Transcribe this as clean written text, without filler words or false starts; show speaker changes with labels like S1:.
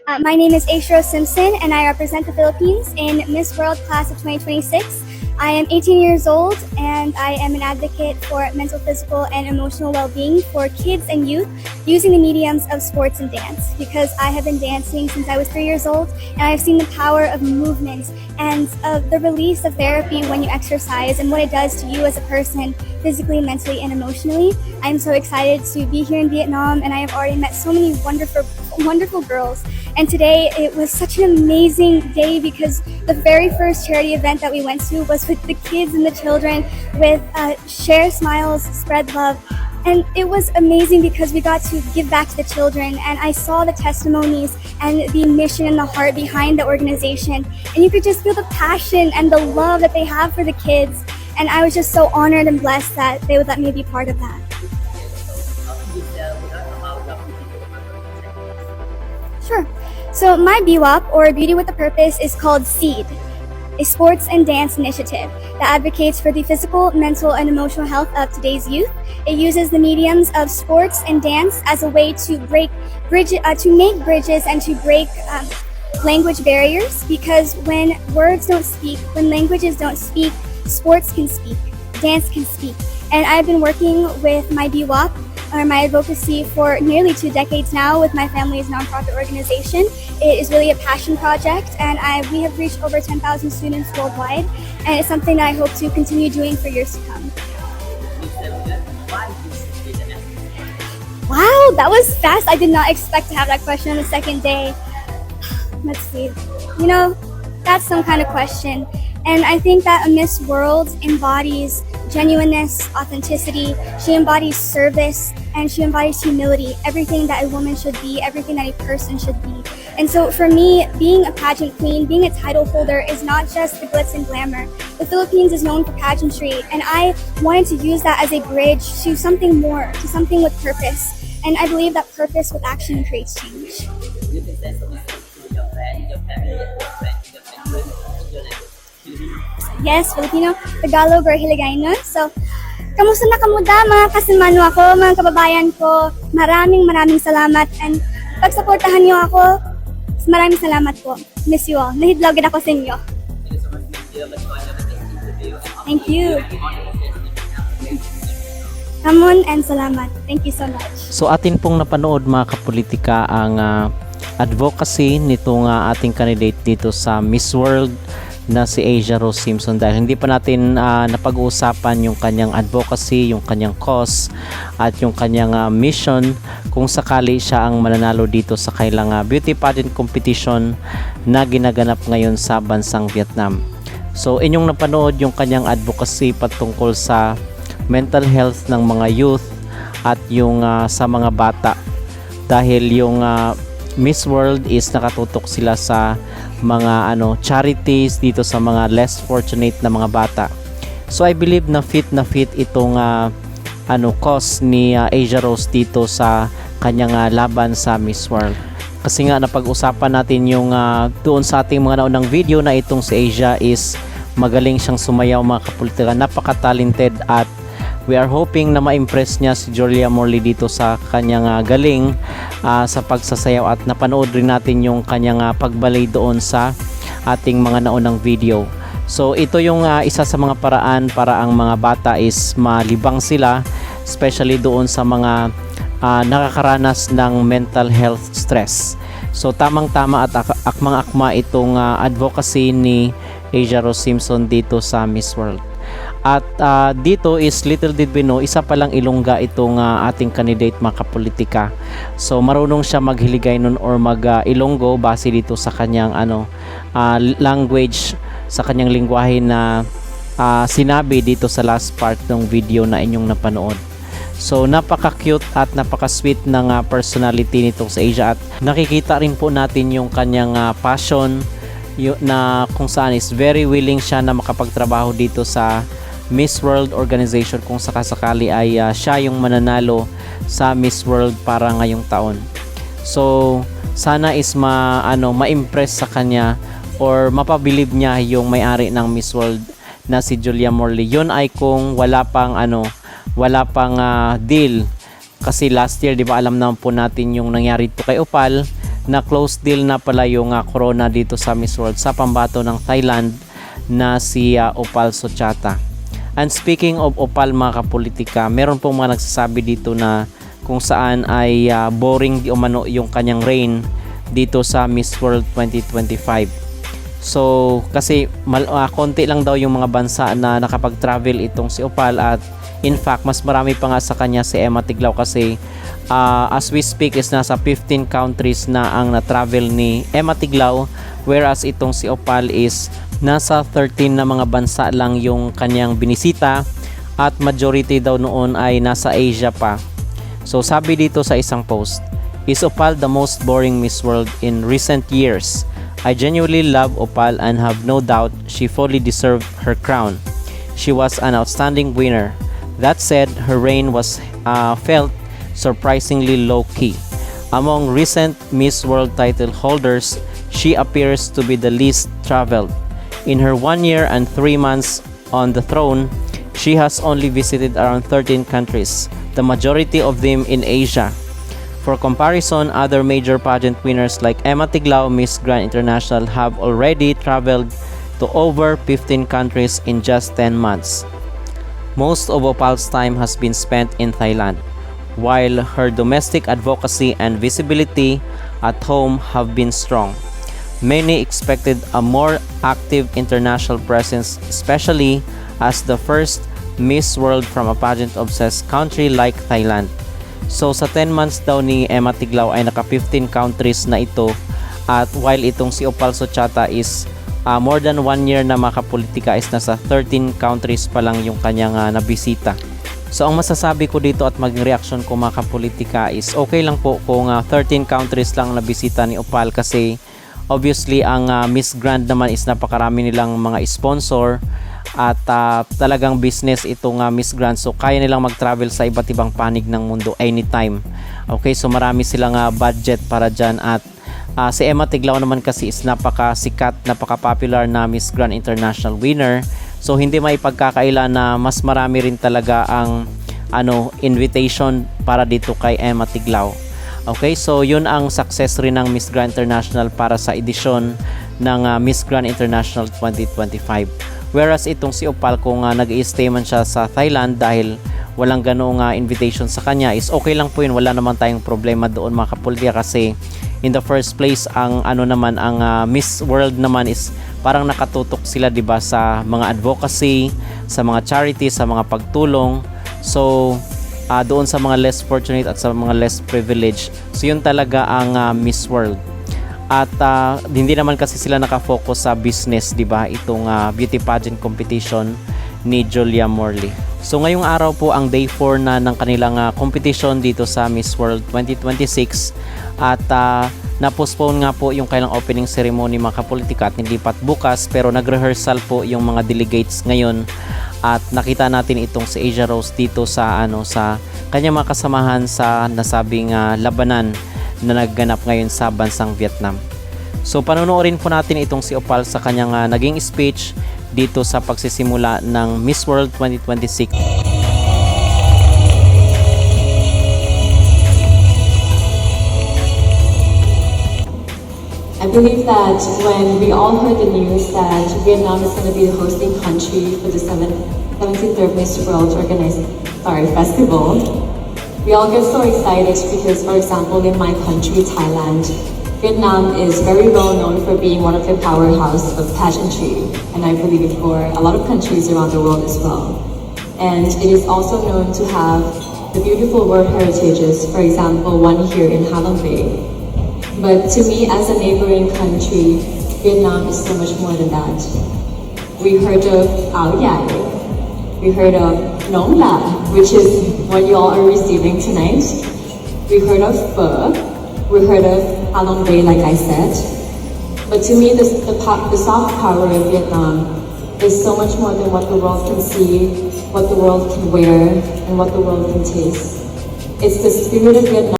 S1: My name is Aishro Simpson, and I represent the Philippines in Miss World Class of 2026. I am 18 years old, and I am an advocate for mental, physical, and emotional well-being for kids and youth using the mediums of sports and dance. Because I have been dancing since I was 3 years old, and I've seen the power of movement and of the release of therapy when you exercise and what it does to you as a person, physically, mentally, and emotionally. I'm so excited to be here in Vietnam, and I have already met so many wonderful girls. And today it was such an amazing day because the very first charity event that we went to was with the kids and the children with Share Smiles, Spread Love. And it was amazing because we got to give back to the children, and I saw the testimonies and the mission and the heart behind the organization. And you could just feel the passion and the love that they have for the kids. And I was just so honored and blessed that they would let me be part of that. Sure. So my BWAP, or Beauty with a Purpose, is called SEED, a sports and dance initiative that advocates for the physical, mental, and emotional health of today's youth. It uses the mediums of sports and dance as a way to make bridges and to break language barriers, because when words don't speak, when languages don't speak, sports can speak, dance can speak. And I've been working with my BWAP, or my advocacy, for nearly 2 decades now with my family's nonprofit organization. It is really a passion project, and we have reached over 10,000 students worldwide, and it's something that I hope to continue doing for years to come. Wow, that was fast. I did not expect to have that question on the second day. Let's see. You know, that's some kind of question. And I think that a Miss World embodies genuineness, authenticity. She embodies service, and she embodies humility, everything that a woman should be, everything that a person should be. And so for me, being a pageant queen, being a title holder is not just the glitz and glamour. The Philippines is known for pageantry, and I wanted to use that as a bridge to something more, to something with purpose. And I believe that purpose with action creates change. Yes, Filipino, Tagalog, or Hiligaynon. So, kamusta na kamuda mga kasimano ako, mga kababayan ko. Maraming salamat, and pagsuportahan niyo ako, maraming salamat po. Miss you all. Nahidlogin ako sa inyo. Thank you. Kamon and salamat. Thank you so much.
S2: So atin pong napanood mga kapolitika ang advocacy nitong ating candidate dito sa Miss World na si Asia Rose Simpson, dahil hindi pa natin napag-uusapan yung kanyang advocacy, yung kanyang cause at yung kanyang mission kung sakali siya ang mananalo dito sa kailang beauty pageant competition na ginaganap ngayon sa bansang Vietnam. So inyong napanood yung kanyang advocacy patungkol sa mental health ng mga youth at yung sa mga bata, dahil yung Miss World is nakatutok sila sa mga charities dito sa mga less fortunate na mga bata. So I believe na fit itong cause ni Asia Rose dito sa kanyang laban sa Miss World. Kasi nga napag-usapan natin yung doon sa ating mga naunang video na itong si Asia is magaling siyang sumayaw mga kapolitika, napaka-talented, at we are hoping na ma-impress niya si Julia Morley dito sa kanyang galing sa pagsasayaw, at napanood rin natin yung kanyang pagbalay doon sa ating mga naunang video. So ito yung isa sa mga paraan para ang mga bata is malibang sila, especially doon sa mga nakakaranas ng mental health stress. So tamang-tama at akmang-akma itong advocacy ni Asia Rose Simpson dito sa Miss World. At dito is little did we know, isa palang Ilongga itong ating candidate mga kapolitika. So marunong siya mag-Hiligaynon or mag-Ilonggo base dito sa kanyang language, sa kanyang lingwahe na sinabi dito sa last part ng video na inyong napanood. So napaka-cute at napaka-sweet ng personality nitong sa Asia, at nakikita rin po natin yung kanyang passion na kung saan is very willing siya na makapagtrabaho dito sa Miss World organization kung sakasakali ay siya yung mananalo sa Miss World para ngayong taon. So sana is ma-impress sa kanya or mapabilib niya yung may-ari ng Miss World na si Julia Morley. Yun ay kung wala pang deal, kasi last year 'di ba alam naman po natin yung nangyari to kay Opal na close deal na pala yung corona dito sa Miss World sa pambato ng Thailand na si Opal Sochata. And speaking of Opal mga kapolitika, meron pong mga nagsasabi dito na kung saan ay boring di umano yung kanyang reign dito sa Miss World 2025. So kasi konti lang daw yung mga bansa na nakapag-travel itong si Opal, at in fact mas marami pa nga sa kanya si Emma Tiglao kasi as we speak is nasa 15 countries na ang na-travel ni Emma Tiglao, whereas itong si Opal is nasa 13 na mga bansa lang yung kanyang binisita, at majority daw noon ay nasa Asia pa. So sabi dito sa isang post, "Is Opal the most boring Miss World in recent years? I genuinely love Opal and have no doubt she fully deserved her crown. She was an outstanding winner. That said, her reign was felt surprisingly low-key. Among recent Miss World title holders, she appears to be the least traveled. In her 1 year and 3 months on the throne, she has only visited around 13 countries, the majority of them in Asia. For comparison, other major pageant winners like Emma Tiglao, Miss Grand International, have already traveled to over 15 countries in just 10 months. Most of Opal's time has been spent in Thailand, while her domestic advocacy and visibility at home have been strong. Many expected a more active international presence, especially as the first Miss World from a pageant-obsessed country like Thailand." So sa 10 months daw ni Emma Tiglao ay naka 15 countries na ito, at while itong si Opal Sochata is more than 1 year na makapolitika is nasa 13 countries pa lang yung kanyang nabisita. So ang masasabi ko dito at maging reaction ko mga kapolitika is okay lang po kung 13 countries lang nabisita ni Opal, kasi obviously ang Miss Grand naman is napakarami nilang mga sponsor, at talagang business itong Miss Grand, so kaya nilang mag-travel sa iba't ibang panig ng mundo anytime. Okay, so marami silang budget para dyan, at si Emma Tiglao naman kasi is napakasikat, napaka-popular na Miss Grand International winner, so hindi maipagkakaila na mas marami rin talaga ang invitation para dito kay Emma Tiglao. Okay, so yun ang success rin ng Miss Grand International para sa edisyon ng Miss Grand International 2025. Whereas itong si Opal, kung nag-i-stay man siya sa Thailand dahil walang ganoong invitation sa kanya, is okay lang po yun, wala naman tayong problema doon mga kapolitika, kasi in the first place ang ang Miss World naman is parang nakatutok sila 'di ba sa mga advocacy, sa mga charity, sa mga pagtulong. So doon sa mga less fortunate at sa mga less privileged. So yun talaga ang Miss World. At hindi naman kasi sila nakafocus sa business, 'di ba? Itong beauty pageant competition ni Julia Morley. So ngayong araw po ang day 4 na ng kanilang competition dito sa Miss World 2026, at na-postpone nga po yung kailang opening ceremony mga kapolitika at nilipat bukas, pero nag-rehearsal po yung mga delegates ngayon, at nakita natin itong si Asia Rose dito sa sa kanyang mga kasamahan sa nasabing labanan na nagganap ngayon sa bansang Vietnam. So panonoorin po natin itong si Opal sa kanyang naging speech dito sa pagsisimula ng Miss World 2026.
S3: I believe that when we all heard the news that Vietnam is going to be the hosting country for the 73rd Miss World Festival, we all get so excited because, for example, in my country, Thailand, Vietnam is very well known for being one of the powerhouse of pageantry, and I believe for a lot of countries around the world as well. And it is also known to have the beautiful world heritages, for example, one here in Halong Bay. But to me, as a neighboring country, Vietnam is so much more than that. We heard of Ao Dai, we heard of Nong La, which is what you all are receiving tonight. We heard of Pho, we heard of Halong Bay, like I said. But to me, the soft power of Vietnam is so much more than what the world can see, what the world can wear, and what the world can taste. It's the spirit of Vietnam.